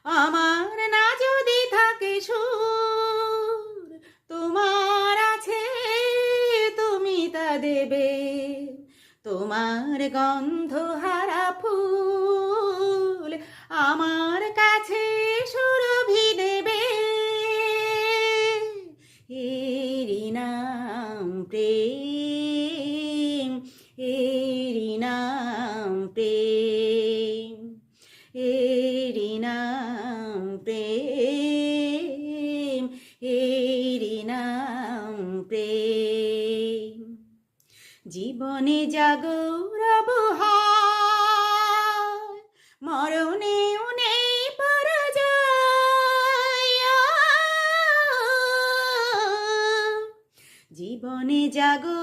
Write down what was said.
আমার না যদি থাকে সুর, তোমার আছে, তুমি তা দেবে। তোমার গন্ধহারা ফুল আমার কাছে সুরভি দেবে। এরি নাম প্রেম, এরি নাম প্রেম, এরি নাম প্রেম, এরি নাম প্রেম। জীবনে জাগরব হয়, মরণেও নেই পরাজয়। জীবনে জাগো